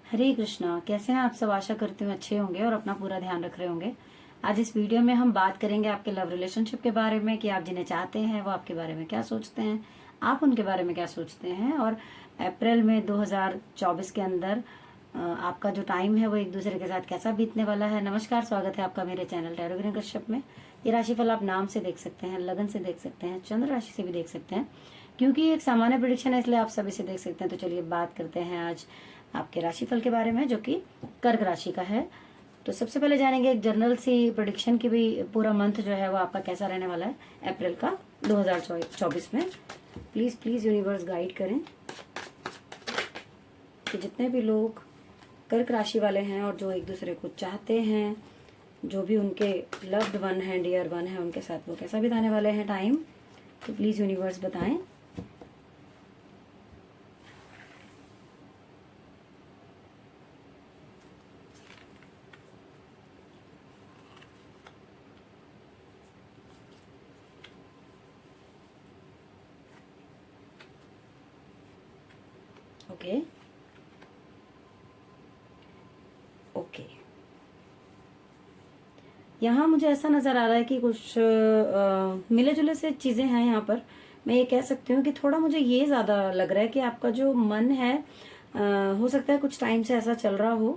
हरे कृष्णा। कैसे हैं आप सब? आशा करती हूँ अच्छे होंगे और अपना पूरा ध्यान रख रहे होंगे। आज इस वीडियो में हम बात करेंगे आपके लव रिलेशनशिप के बारे में कि आप जिन्हें चाहते हैं वो आपके बारे में क्या सोचते हैं, आप उनके बारे में क्या सोचते हैं। और अप्रैल में 2024 के अंदर आपका जो टाइम है वो एक दूसरे के साथ कैसा बीतने वाला है। नमस्कार, स्वागत है आपका मेरे चैनल टैरो ग्रीन कश्यप में। ये राशिफल आप नाम से देख सकते हैं, लगन से देख सकते हैं, चंद्र राशि से भी देख सकते हैं। क्योंकि एक सामान्य प्रेडिक्शन है इसलिए आप सभी से देख सकते हैं। तो चलिए बात करते हैं आज आपके राशिफल के बारे में जो कि कर्क राशि का है। तो सबसे पहले जानेंगे एक जनरल सी प्रेडिक्शन की भी पूरा मंथ जो है वो आपका कैसा रहने वाला है अप्रैल का 2024 में। प्लीज प्लीज यूनिवर्स गाइड करें कि जितने भी लोग कर्क राशि वाले हैं और जो एक दूसरे को चाहते हैं, जो भी उनके लव्ड वन है, डियर वन है, उनके साथ वो कैसा बिताने वाले हैं टाइम। तो प्लीज यूनिवर्स बताएं। ओके ओके, यहाँ मुझे ऐसा नजर आ रहा है कि कुछ मिले जुले से चीजें हैं यहाँ पर। मैं ये कह सकती हूँ कि थोड़ा मुझे ये ज्यादा लग रहा है कि आपका जो मन है हो सकता है कुछ टाइम से ऐसा चल रहा हो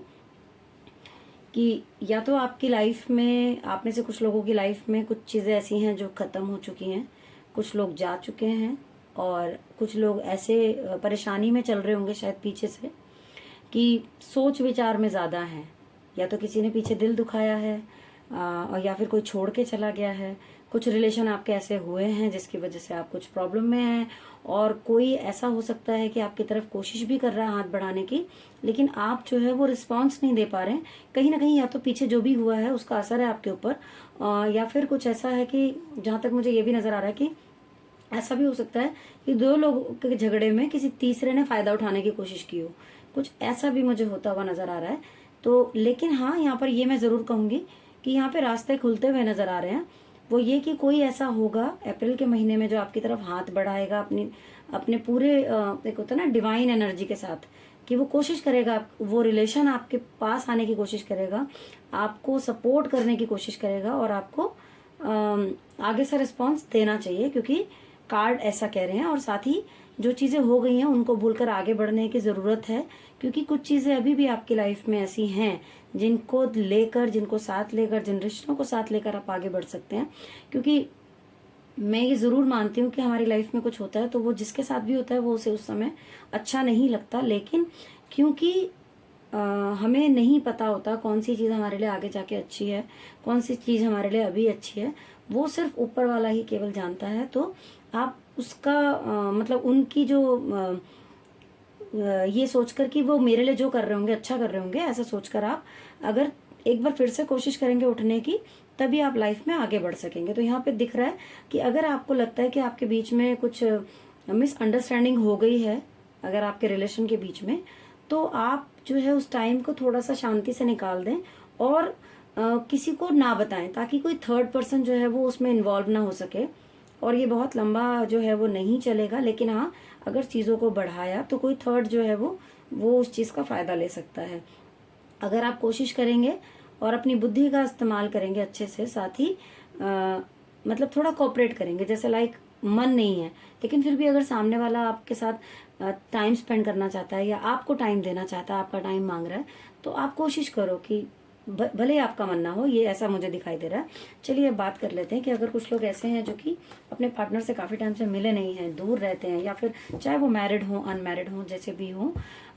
कि या तो आपकी लाइफ में, आप में से कुछ लोगों की लाइफ में कुछ चीजें ऐसी हैं जो खत्म हो चुकी हैं, कुछ लोग जा चुके हैं और कुछ लोग ऐसे परेशानी में चल रहे होंगे शायद पीछे से कि सोच विचार में ज्यादा है। या तो किसी ने पीछे दिल दुखाया है और या फिर कोई छोड़ के चला गया है। कुछ रिलेशन आपके ऐसे हुए हैं जिसकी वजह से आप कुछ प्रॉब्लम में हैं। और कोई ऐसा हो सकता है कि आपकी तरफ कोशिश भी कर रहा है हाथ बढ़ाने की, लेकिन आप जो है वो रिस्पॉन्स नहीं दे पा रहे हैं। कहीं ना कहीं या तो पीछे जो भी हुआ है उसका असर है आपके ऊपर, या फिर कुछ ऐसा है कि जहां तक मुझे ये भी नजर आ रहा है कि ऐसा भी हो सकता है कि दो लोगों के झगड़े में किसी तीसरे ने फायदा उठाने की कोशिश की हो। कुछ ऐसा भी मुझे होता हुआ नजर आ रहा है। तो लेकिन हाँ, यहाँ पर ये मैं जरूर कहूंगी कि यहाँ पे रास्ते खुलते हुए नजर आ रहे हैं। वो ये कि कोई ऐसा होगा अप्रैल के महीने में जो आपकी तरफ हाथ बढ़ाएगा अपनी अपने पूरे एक होता है ना डिवाइन एनर्जी के साथ, कि वो कोशिश करेगा, वो रिलेशन आपके पास आने की कोशिश करेगा, आपको सपोर्ट करने की कोशिश करेगा और आपको आगे से रिस्पॉन्स देना चाहिए, क्योंकि कार्ड ऐसा कह रहे हैं। और साथ ही जो चीजें हो गई हैं उनको भूलकर आगे बढ़ने की जरूरत है, क्योंकि कुछ चीजें अभी भी आपकी लाइफ में ऐसी हैं जिनको लेकर, जिनको साथ लेकर, जिन रिश्तों को साथ लेकर आप आगे बढ़ सकते हैं। क्योंकि मैं ये जरूर मानती हूँ कि हमारी लाइफ में कुछ होता है तो वो जिसके साथ भी होता है वो उसे उस समय अच्छा नहीं लगता, लेकिन क्योंकि हमें नहीं पता होता कौन सी चीज हमारे लिए आगे जाके अच्छी है, कौन सी चीज हमारे लिए अभी अच्छी है, वो सिर्फ ऊपर वाला ही केवल जानता है। तो आप उसका मतलब उनकी जो ये सोचकर कि वो मेरे लिए जो कर रहे होंगे अच्छा कर रहे होंगे, ऐसा सोचकर आप अगर एक बार फिर से कोशिश करेंगे उठने की, तभी आप लाइफ में आगे बढ़ सकेंगे। तो यहाँ पे दिख रहा है कि अगर आपको लगता है कि आपके बीच में कुछ मिसअंडरस्टैंडिंग हो गई है, अगर आपके रिलेशन के बीच में, तो आप जो है उस टाइम को थोड़ा सा शांति से निकाल दें और किसी को ना बताएं, ताकि कोई थर्ड पर्सन जो है वो उसमें इन्वॉल्व ना हो सके। और ये बहुत लंबा जो है वो नहीं चलेगा, लेकिन हाँ, अगर चीजों को बढ़ाया तो कोई थर्ड जो है वो उस चीज का फायदा ले सकता है। अगर आप कोशिश करेंगे और अपनी बुद्धि का इस्तेमाल करेंगे अच्छे से, साथ ही मतलब थोड़ा कोऑपरेट करेंगे, जैसे लाइक मन नहीं है लेकिन फिर भी अगर सामने वाला आपके साथ टाइम स्पेंड करना चाहता है या आपको टाइम देना चाहता है, आपका टाइम मांग रहा है, तो आप कोशिश करो कि भले ही आपका मन ना हो, ये ऐसा मुझे दिखाई दे रहा है। चलिए अब बात कर लेते हैं कि अगर कुछ लोग ऐसे हैं जो कि अपने पार्टनर से काफी टाइम से मिले नहीं हैं, दूर रहते हैं, या फिर चाहे वो मैरिड हो, अनमैरिड हो, जैसे भी हो,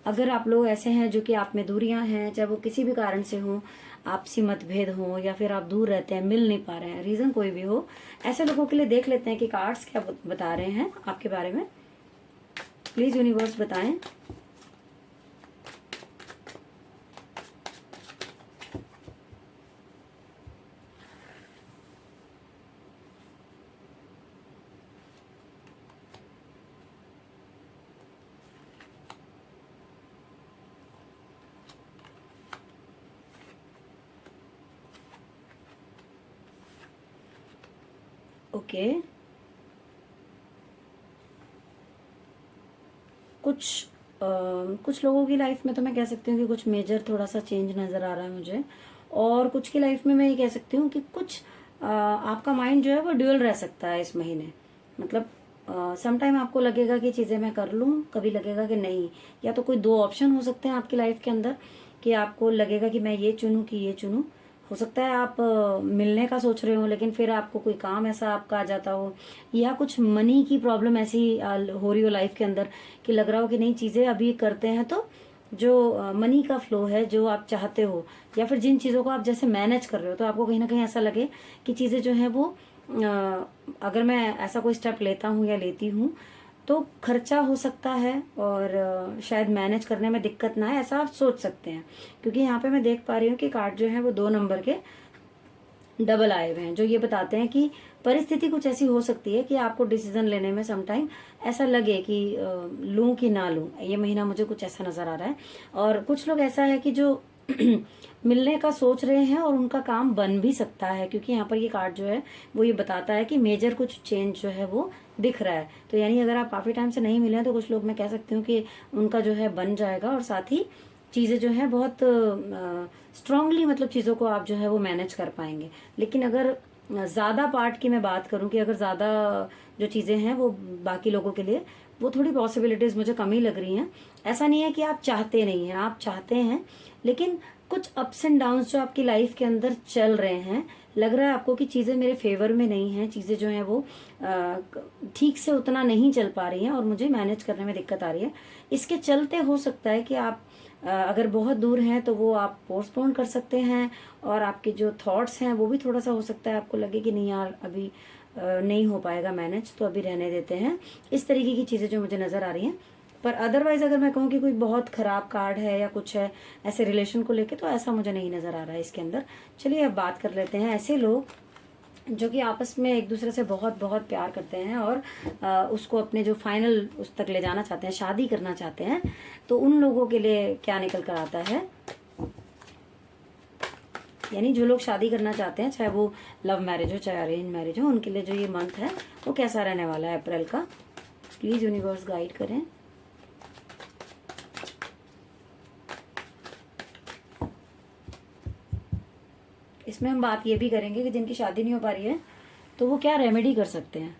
अगर आप लोग ऐसे हैं जो कि आप में दूरियां हैं, चाहे वो किसी भी कारण से हो, आपसी मतभेद हो, या फिर आप दूर रहते हैं, मिल नहीं पा रहे हैं, रीजन कोई भी हो, ऐसे लोगों के लिए देख लेते हैं कि कार्ड्स क्या बता रहे हैं आपके बारे में। प्लीज यूनिवर्स बताएं। ओके, कुछ कुछ लोगों की लाइफ में तो मैं कह सकती हूँ कि कुछ मेजर थोड़ा सा चेंज नज़र आ रहा है मुझे, और कुछ की लाइफ में मैं ये कह सकती हूँ कि कुछ आपका माइंड जो है वो ड्यूअल रह सकता है इस महीने। मतलब सम टाइम आपको लगेगा कि चीज़ें मैं कर लूँ, कभी लगेगा कि नहीं। या तो कोई दो ऑप्शन हो सकते हैं आपकी लाइफ के अंदर कि आपको लगेगा कि मैं ये चुनूँ कि ये चुनूँ। हो सकता है आप मिलने का सोच रहे हो, लेकिन फिर आपको कोई काम ऐसा आपका आ जाता हो, या कुछ मनी की प्रॉब्लम ऐसी हो रही हो लाइफ के अंदर कि लग रहा हो कि नहीं, चीज़ें अभी करते हैं तो जो मनी का फ्लो है जो आप चाहते हो, या फिर जिन चीज़ों को आप जैसे मैनेज कर रहे हो, तो आपको कहीं ना कहीं ऐसा लगे कि चीज़ें जो है वो अगर मैं ऐसा कोई स्टेप लेता हूँ या लेती हूँ तो खर्चा हो सकता है और शायद मैनेज करने में दिक्कत ना है, ऐसा आप सोच सकते हैं। क्योंकि यहाँ पे मैं देख पा रही हूँ कि कार्ड जो है वो 2 नंबर के डबल आए हुए हैं, जो ये बताते हैं कि परिस्थिति कुछ ऐसी हो सकती है कि आपको डिसीजन लेने में सम टाइम ऐसा लगे कि लूं कि ना लूं। ये महीना मुझे कुछ ऐसा नजर आ रहा है। और कुछ लोग ऐसा है कि जो मिलने का सोच रहे हैं और उनका काम बन भी सकता है, क्योंकि यहाँ पर ये कार्ड जो है वो ये बताता है कि मेजर कुछ चेंज जो है वो दिख रहा है। तो यानी अगर आप काफी टाइम से नहीं मिले हैं तो कुछ लोग, मैं कह सकती हूँ कि उनका जो है बन जाएगा, और साथ ही चीज़ें जो है बहुत स्ट्रांगली, मतलब चीज़ों को आप जो है वो मैनेज कर पाएंगे। लेकिन अगर ज़्यादा पार्ट की मैं बात करूं कि अगर ज़्यादा जो चीज़ें हैं वो बाकी लोगों के लिए, वो थोड़ी पॉसिबिलिटीज़ मुझे कम ही लग रही हैं। ऐसा नहीं है कि आप चाहते नहीं हैं, आप चाहते हैं, लेकिन कुछ अप्स एंड डाउन्स जो आपकी लाइफ के अंदर चल रहे हैं, लग रहा है आपको कि चीज़ें मेरे फेवर में नहीं हैं, चीज़ें जो हैं वो ठीक से उतना नहीं चल पा रही हैं और मुझे मैनेज करने में दिक्कत आ रही है। इसके चलते हो सकता है कि आप अगर बहुत दूर हैं तो वो आप पोस्टपोन कर सकते हैं, और आपके जो थॉट्स हैं वो भी थोड़ा सा हो सकता है आपको लगे कि नहीं यार अभी नहीं हो पाएगा मैनेज, तो अभी रहने देते हैं। इस तरीके की चीज़ें जो मुझे नज़र आ रही हैं। पर अदरवाइज अगर मैं कहूँ कि कोई बहुत खराब कार्ड है या कुछ है ऐसे रिलेशन को लेके, तो ऐसा मुझे नहीं नज़र आ रहा है इसके अंदर। चलिए अब बात कर लेते हैं ऐसे लोग जो कि आपस में एक दूसरे से बहुत बहुत प्यार करते हैं और उसको अपने जो फाइनल उस तक ले जाना चाहते हैं, शादी करना चाहते हैं। तो उन लोगों के लिए क्या निकल कर आता है, यानी जो लोग शादी करना चाहते हैं, चाहे वो लव मैरिज हो चाहे अरेंज मैरिज हो, उनके लिए जो ये मंथ है वो कैसा रहने वाला है अप्रैल का। प्लीज यूनिवर्स गाइड करें। इसमें हम बात ये भी करेंगे कि जिनकी शादी नहीं हो पा रही है तो वो क्या रेमेडी कर सकते हैं।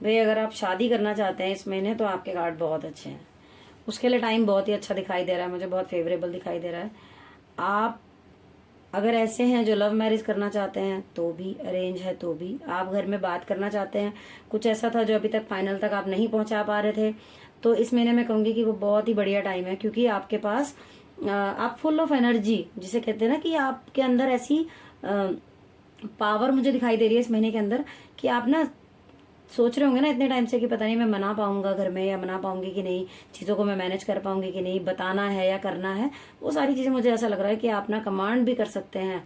भाई अगर आप शादी करना चाहते हैं इस महीने तो आपके कार्ड बहुत अच्छे हैं, उसके लिए टाइम बहुत ही अच्छा दिखाई दे रहा है मुझे, बहुत फेवरेबल दिखाई दे रहा है। आप अगर ऐसे हैं जो लव मैरिज करना चाहते हैं तो भी, अरेंज है तो भी, आप घर में बात करना चाहते हैं, कुछ ऐसा था जो अभी तक फाइनल तक आप नहीं पहुंचा पा रहे थे, तो इस महीने में कहूंगी कि वो बहुत ही बढ़िया टाइम है। क्योंकि आपके पास आप फुल ऑफ एनर्जी, जिसे कहते हैं ना, कि आपके अंदर ऐसी पावर मुझे दिखाई दे रही है इस महीने के अंदर कि आप ना सोच रहे होंगे ना इतने टाइम से कि पता नहीं मैं मना पाऊंगा घर में या मना पाऊंगी कि नहीं, चीज़ों को मैं मैनेज कर पाऊंगी कि नहीं, बताना है या करना है। वो सारी चीज़ें मुझे ऐसा लग रहा है कि आप ना कमांड भी कर सकते हैं,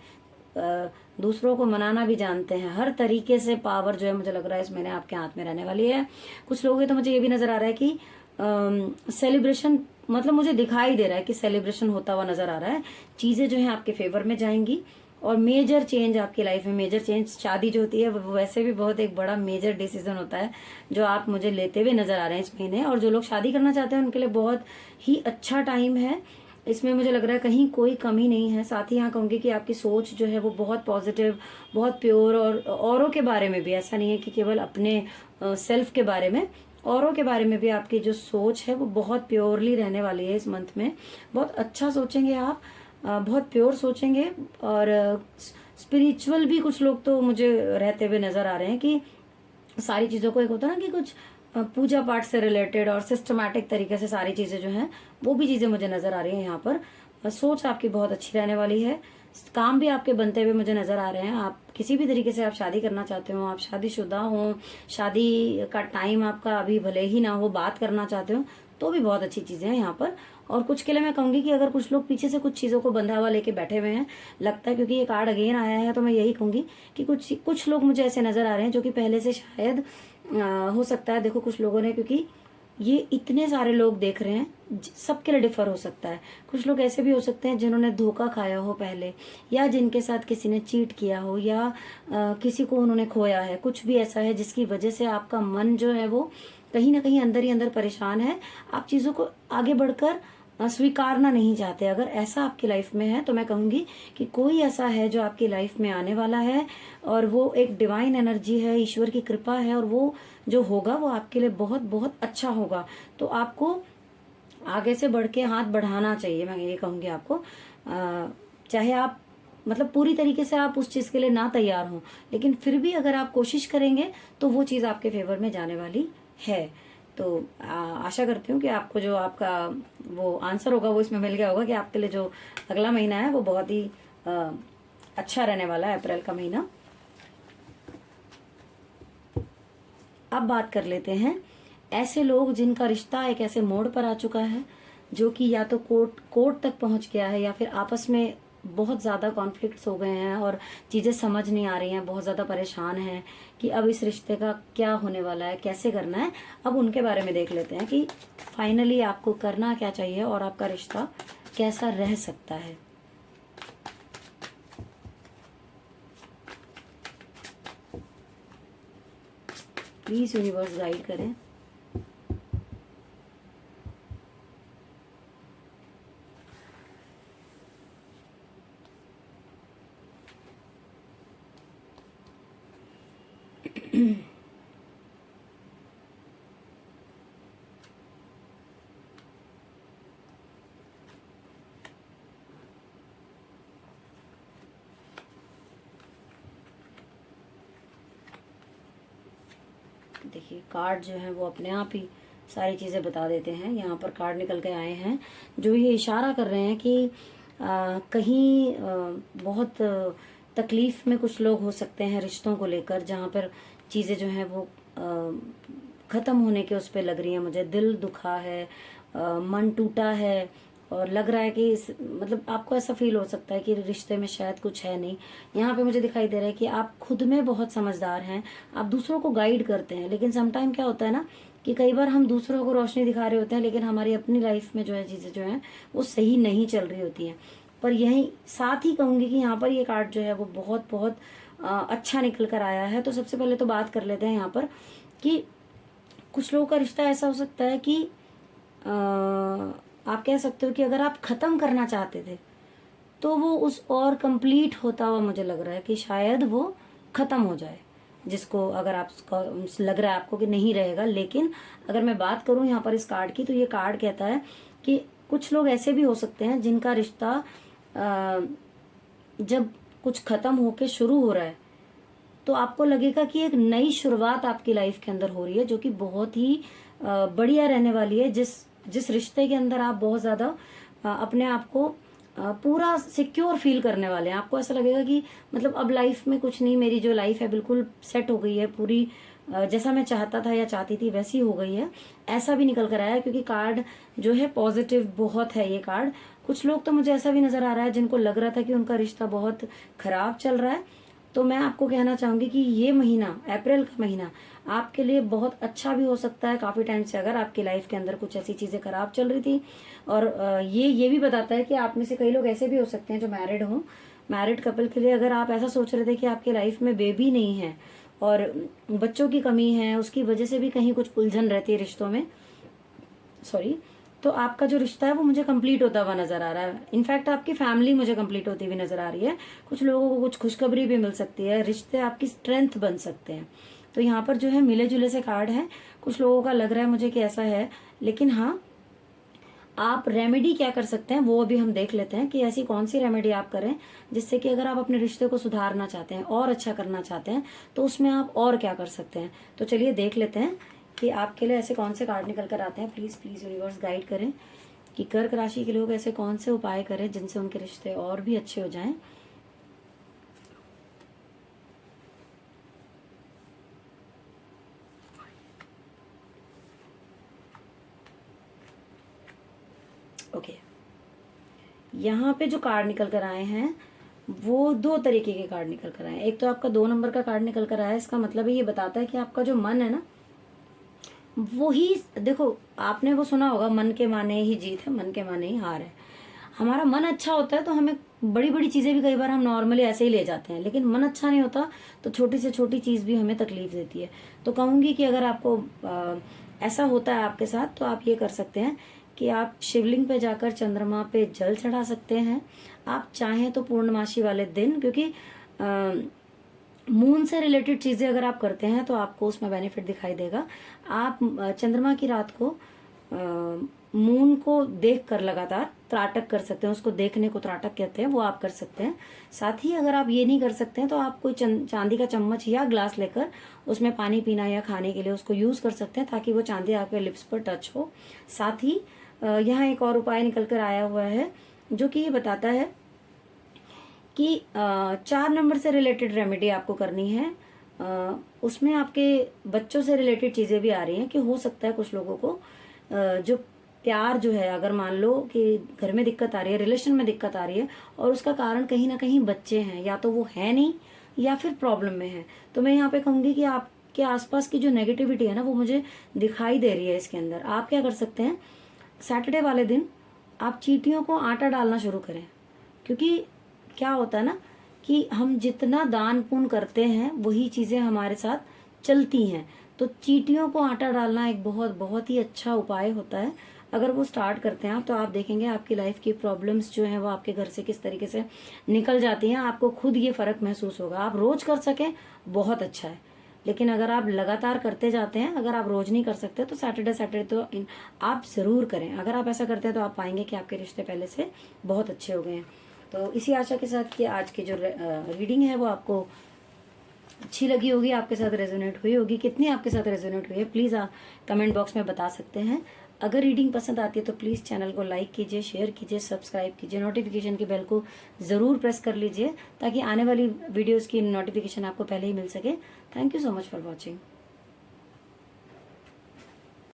दूसरों को मनाना भी जानते हैं, हर तरीके से पावर जो है मुझे लग रहा है इस महीने आपके हाथ में रहने वाली है। कुछ लोगों की तो मुझे ये भी नजर आ रहा है कि सेलिब्रेशन, मतलब मुझे दिखाई दे रहा है कि सेलिब्रेशन होता हुआ नजर आ रहा है, चीज़ें जो है आपके फेवर में जाएंगी। और मेजर चेंज आपकी लाइफ में, मेजर चेंज, शादी जो होती है वो वैसे भी बहुत एक बड़ा मेजर डिसीजन होता है जो आप मुझे लेते हुए नजर आ रहे हैं इस महीने। और जो लोग शादी करना चाहते हैं उनके लिए बहुत ही अच्छा टाइम है। इसमें मुझे लग रहा है कहीं कोई कमी नहीं है। साथ ही यहाँ कहूँगी कि आपकी सोच जो है वो बहुत पॉजिटिव, बहुत प्योर, और औरों के बारे में भी, ऐसा नहीं है कि केवल अपने सेल्फ के बारे में, औरों के बारे में भी आपकी जो सोच है वो बहुत प्योरली रहने वाली है इस मंथ में। बहुत अच्छा सोचेंगे आप, बहुत प्योर सोचेंगे, और स्पिरिचुअल भी कुछ लोग तो मुझे रहते हुए नजर आ रहे हैं कि सारी चीज़ों को, एक होता है ना कि कुछ पूजा पाठ से रिलेटेड और सिस्टमैटिक तरीके से सारी चीज़ें जो हैं वो भी चीज़ें मुझे नजर आ रही हैं यहाँ पर। सोच आपकी बहुत अच्छी रहने वाली है, काम भी आपके बनते हुए मुझे नजर आ रहे हैं। आप किसी भी तरीके से आप शादी करना चाहते हो, आप शादीशुदा हो, शादी का टाइम आपका अभी भले ही ना हो, बात करना चाहते हो, तो भी बहुत अच्छी चीजें हैं यहाँ पर। और कुछ के लिए मैं कहूंगी कि अगर कुछ लोग पीछे से कुछ चीजों को बंधा हुआ लेके बैठे हुए हैं, लगता है, क्योंकि ये कार्ड अगेन आया है, तो मैं यही कहूंगी कि कुछ लोग मुझे ऐसे नजर आ रहे हैं जो कि पहले से शायद हो सकता है, देखो कुछ लोगों ने, क्योंकि ये इतने सारे लोग देख रहे हैं, सबके लिए डिफर हो सकता है। कुछ लोग ऐसे भी हो सकते हैं जिन्होंने धोखा खाया हो पहले, या जिनके साथ किसी ने चीट किया हो, या किसी को उन्होंने खोया है। कुछ भी ऐसा है जिसकी वजह से आपका मन जो है वो कहीं ना कहीं अंदर ही अंदर परेशान है। आप चीज़ों को आगे बढ़कर स्वीकारना नहीं चाहते। अगर ऐसा आपकी लाइफ में है तो मैं कहूँगी कि कोई ऐसा है जो आपकी लाइफ में आने वाला है, और वो एक डिवाइन एनर्जी है, ईश्वर की कृपा है, और वो जो होगा वो आपके लिए बहुत बहुत अच्छा होगा। तो आपको आगे से बढ़ के हाथ बढ़ाना चाहिए, मैं ये कहूँगी आपको। चाहे आप मतलब पूरी तरीके से आप उस चीज़ के लिए ना तैयार हों, लेकिन फिर भी अगर आप कोशिश करेंगे तो वो चीज़ आपके फेवर में जाने वाली है। तो आशा करती हूँ कि आपको जो आपका वो आंसर होगा वो इसमें मिल गया होगा कि आपके लिए जो अगला महीना है वो बहुत ही अच्छा रहने वाला है, अप्रैल का महीना। अब बात कर लेते हैं ऐसे लोग जिनका रिश्ता एक ऐसे मोड़ पर आ चुका है जो कि या तो कोर्ट तक पहुंच गया है, या फिर आपस में बहुत ज़्यादा कॉन्फ्लिक्ट्स हो गए हैं और चीज़ें समझ नहीं आ रही हैं, बहुत ज़्यादा परेशान हैं कि अब इस रिश्ते का क्या होने वाला है, कैसे करना है। अब उनके बारे में देख लेते हैं कि फाइनली आपको करना क्या चाहिए और आपका रिश्ता कैसा रह सकता है। प्लीज़ यूनिवर्स गाइड करें। देखिए कार्ड जो है वो अपने आप ही सारी चीज़ें बता देते हैं। यहाँ पर कार्ड निकल के आए हैं जो ये इशारा कर रहे हैं कि कहीं बहुत तकलीफ में कुछ लोग हो सकते हैं रिश्तों को लेकर, जहाँ पर चीज़ें जो हैं वो ख़त्म होने के उस पर लग रही हैं। मुझे दिल दुखा है, मन टूटा है, और लग रहा है कि मतलब आपको ऐसा फील हो सकता है कि रिश्ते में शायद कुछ है नहीं। यहाँ पे मुझे दिखाई दे रहा है कि आप खुद में बहुत समझदार हैं, आप दूसरों को गाइड करते हैं, लेकिन समटाइम क्या होता है ना कि कई बार हम दूसरों को रोशनी दिखा रहे होते हैं, लेकिन हमारी अपनी लाइफ में जो है चीज़ें जो हैं वो सही नहीं चल रही होती हैं। पर यही साथ ही कहूँगी कि यहाँ पर ये कार्ड जो है वो बहुत बहुत अच्छा निकल कर आया है। तो सबसे पहले तो बात कर लेते हैं यहाँ पर कि कुछ लोगों का रिश्ता ऐसा हो सकता है कि आप कह सकते हो कि अगर आप ख़त्म करना चाहते थे तो वो उस और कंप्लीट होता हुआ मुझे लग रहा है कि शायद वो ख़त्म हो जाए, जिसको अगर आप लग रहा है आपको कि नहीं रहेगा। लेकिन अगर मैं बात करूं यहाँ पर इस कार्ड की, तो ये कार्ड कहता है कि कुछ लोग ऐसे भी हो सकते हैं जिनका रिश्ता जब कुछ ख़त्म होके शुरू हो रहा है तो आपको लगेगा कि एक नई शुरुआत आपकी लाइफ के अंदर हो रही है, जो कि बहुत ही बढ़िया रहने वाली है। जिस रिश्ते के अंदर आप बहुत ज़्यादा अपने आप को पूरा सिक्योर फील करने वाले हैं। आपको ऐसा लगेगा कि मतलब अब लाइफ में कुछ नहीं, मेरी जो लाइफ है बिल्कुल सेट हो गई है, पूरी जैसा मैं चाहता था या चाहती थी वैसी हो गई है। ऐसा भी निकल कर आया है क्योंकि कार्ड जो है पॉजिटिव बहुत है ये कार्ड। कुछ लोग तो मुझे ऐसा भी नजर आ रहा है जिनको लग रहा था कि उनका रिश्ता बहुत खराब चल रहा है। तो मैं आपको कहना चाहूंगी कि ये महीना, अप्रैल का महीना, आपके लिए बहुत अच्छा भी हो सकता है। काफी टाइम से अगर आपकी लाइफ के अंदर कुछ ऐसी चीजें खराब चल रही थी, और ये भी बताता है कि आप में से कई लोग ऐसे भी हो सकते हैं जो मैरिड हों। मैरिड कपल के लिए अगर आप ऐसा सोच रहे थे कि आपकी लाइफ में बेबी नहीं है और बच्चों की कमी है, उसकी वजह से भी कहीं कुछ उलझन रहती है रिश्तों में, सॉरी, तो आपका जो रिश्ता है वो मुझे कंप्लीट होता हुआ नजर आ रहा है। इनफैक्ट आपकी फैमिली मुझे कंप्लीट होती हुई नजर आ रही है। कुछ लोगों को कुछ खुशखबरी भी मिल सकती है, रिश्ते आपकी स्ट्रेंथ बन सकते हैं। तो यहाँ पर जो है मिले जुले से कार्ड है। कुछ लोगों का लग रहा है मुझे कि ऐसा है, लेकिन हाँ, आप रेमेडी क्या कर सकते हैं वो अभी हम देख लेते हैं कि ऐसी कौन सी रेमेडी आप करें जिससे कि अगर आप अपने रिश्ते को सुधारना चाहते हैं और अच्छा करना चाहते हैं तो उसमें आप और क्या कर सकते हैं। तो चलिए देख लेते हैं कि आपके लिए ऐसे कौन से कार्ड निकल कर आते हैं। प्लीज प्लीज यूनिवर्स गाइड करें कि कर्क राशि के लोग ऐसे कौन से उपाय करें जिनसे उनके रिश्ते और भी अच्छे हो जाएं। ओके, यहाँ पे जो कार्ड निकल कर आए हैं वो दो तरीके के कार्ड निकल कर आए हैं। एक तो आपका 2 नंबर का कार्ड निकल कर आया है। इसका मतलब ये बताता है कि आपका जो मन है ना वही देखो, आपने वो सुना होगा, मन के माने ही जीत है, मन के माने ही हार है। हमारा मन अच्छा होता है तो हमें बड़ी बड़ी चीजें भी कई बार हम नॉर्मली ऐसे ही ले जाते हैं, लेकिन मन अच्छा नहीं होता तो छोटी से छोटी चीज भी हमें तकलीफ देती है। तो कहूंगी कि अगर आपको ऐसा होता है आपके साथ, तो आप ये कर सकते हैं कि आप शिवलिंग पे जाकर चंद्रमा पे जल चढ़ा सकते हैं। आप चाहें तो पूर्णमासी वाले दिन, क्योंकि मून से रिलेटेड चीजें अगर आप करते हैं तो आपको उसमें बेनिफिट दिखाई देगा। आप चंद्रमा की रात को मून को देख कर लगातार त्राटक कर सकते हैं, उसको देखने को त्राटक कहते हैं, वो आप कर सकते हैं। साथ ही अगर आप ये नहीं कर सकते हैं तो आप कोई चांदी का चम्मच या ग्लास लेकर उसमें पानी पीना या खाने के लिए उसको यूज कर सकते हैं, ताकि वो चांदी आपके लिप्स पर टच हो। साथ ही यहाँ एक और उपाय निकल कर आया हुआ है जो कि ये बताता है कि 4 नंबर से रिलेटेड रेमेडी आपको करनी है। उसमें आपके बच्चों से रिलेटेड चीजें भी आ रही हैं कि हो सकता है कुछ लोगों को जो प्यार जो है, अगर मान लो कि घर में दिक्कत आ रही है, रिलेशन में दिक्कत आ रही है, और उसका कारण कहीं ना कहीं बच्चे हैं, या तो वो है नहीं या फिर प्रॉब्लम में है, तो मैं यहाँ पे कहूंगी कि आपके आसपास की जो नेगेटिविटी है ना, वो मुझे दिखाई दे रही है इसके अंदर। आप क्या कर सकते हैं, सैटरडे वाले दिन आप चींटियों को आटा डालना शुरू करें। क्योंकि क्या होता है ना कि हम जितना दान पुण्य करते हैं वही चीजें हमारे साथ चलती हैं। तो चींटियों को आटा डालना एक बहुत बहुत ही अच्छा उपाय होता है। अगर वो स्टार्ट करते हैं आप, तो आप देखेंगे आपकी लाइफ की प्रॉब्लम्स जो हैं वो आपके घर से किस तरीके से निकल जाती हैं। आपको खुद ये फर्क महसूस होगा। आप रोज कर सकें बहुत अच्छा है, लेकिन अगर आप लगातार करते जाते हैं, अगर आप रोज नहीं कर सकते तो सैटरडे तो आप जरूर करें। अगर आप ऐसा करते हैं तो आप पाएंगे कि आपके रिश्ते पहले से बहुत अच्छे हो गए हैं। तो इसी आशा के साथ कि आज की जो रीडिंग है वो आपको अच्छी लगी होगी, आपके साथ रेजोनेट हुई होगी। कितनी आपके साथ रेजोनेट हुई है प्लीज़ आप कमेंट बॉक्स में बता सकते हैं। अगर रीडिंग पसंद आती है तो प्लीज़ चैनल को लाइक कीजिए, शेयर कीजिए, सब्सक्राइब कीजिए, नोटिफिकेशन की बेल को ज़रूर प्रेस कर लीजिए ताकि आने वाली वीडियोज़ की नोटिफिकेशन आपको पहले ही मिल सके। Thank you so much for watching.